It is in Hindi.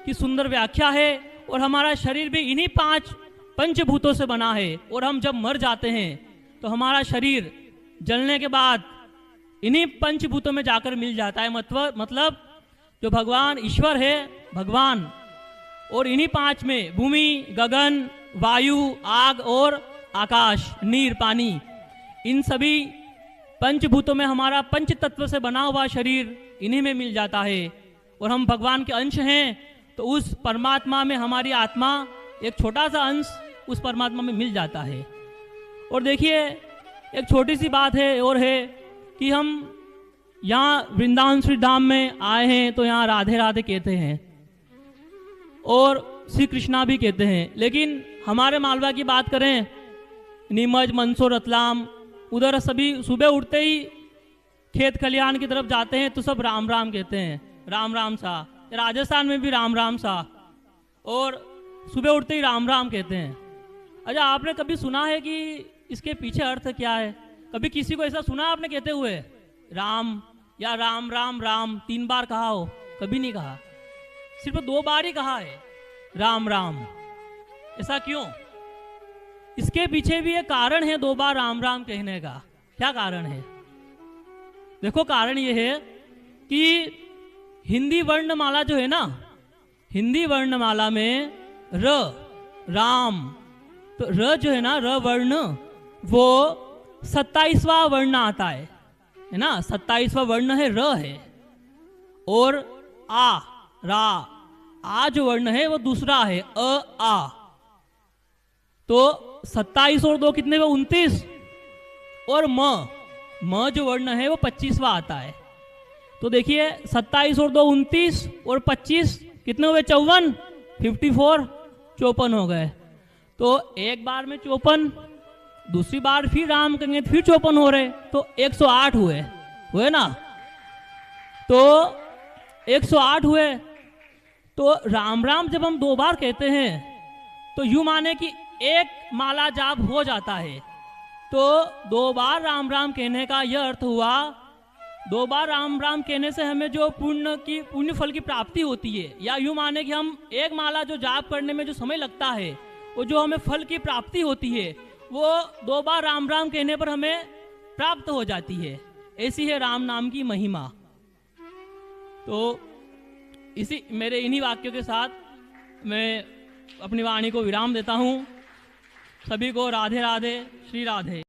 की सुंदर व्याख्या है। और हमारा शरीर भी इन्हीं 5 पंचभूतों से बना है। और हम जब मर जाते हैं तो हमारा शरीर जलने के बाद इन्हीं पंचभूतों में जाकर मिल जाता है। मतलब जो भगवान ईश्वर है, भगवान, और इन्हीं 5 में भूमि, गगन, वायु, आग और आकाश, नीर, पानी, इन सभी पंचभूतों में हमारा पंच तत्व से बना हुआ शरीर इन्हीं में मिल जाता है। और हम भगवान के अंश हैं, तो उस परमात्मा में हमारी आत्मा एक छोटा सा अंश उस परमात्मा में मिल जाता है। और देखिए, एक छोटी सी बात है और है कि हम यहाँ वृंदावन श्री धाम में आए हैं तो यहाँ राधे राधे कहते हैं और श्री कृष्णा भी कहते हैं। लेकिन हमारे मालवा की बात करें, नीमच, मंदसौर, रतलाम, उधर सभी सुबह उठते ही खेत खलिहान की तरफ जाते हैं तो सब राम राम कहते हैं, राम राम सा। राजस्थान में भी राम राम सा, और सुबह उठते ही राम राम कहते हैं। अच्छा, आपने कभी सुना है कि इसके पीछे अर्थ क्या है? कभी किसी को ऐसा सुना आपने कहते हुए राम या राम राम राम 3 बार कहा हो? कभी नहीं कहा, सिर्फ 2 बार ही कहा है राम राम। ऐसा क्यों? इसके पीछे भी एक कारण है 2 बार राम राम कहने का। क्या कारण है? देखो, कारण ये है कि हिंदी वर्णमाला जो है ना, हिंदी वर्णमाला में र, राम, तो र जो है ना, र वर्ण, वो 27वां वर्ण आता है ना। 27वां वर्ण है र है। और आ, रा, आ जो वर्ण है वो दूसरा है, अ, आ। तो 27 और 2 कितने हुए? 29। और म जो वर्ण है वो 25वां आता है। तो देखिए, 27 और 2 29 और 25 कितने हुए? 54, 54, 54 हो गए। तो एक बार में 54, दूसरी बार फिर राम कहेंगे फिर 54 हो रहे, तो 108 हुए ना। तो 108 हुए। तो राम राम जब हम 2 बार कहते हैं तो यूं माने कि एक माला जाप हो जाता है। तो 2 बार राम राम कहने का यह अर्थ हुआ, 2 बार राम राम कहने से हमें जो पुण्य फल की प्राप्ति होती है, या यूं माने कि हम एक माला जो जाप करने में जो समय लगता है, वो जो हमें फल की प्राप्ति होती है, वो 2 बार राम राम कहने पर हमें प्राप्त हो जाती है। ऐसी है राम नाम की महिमा। तो इसी मेरे इन्हीं वाक्यों के साथ मैं अपनी वाणी को विराम देता हूँ। सभी को राधे राधे, श्री राधे।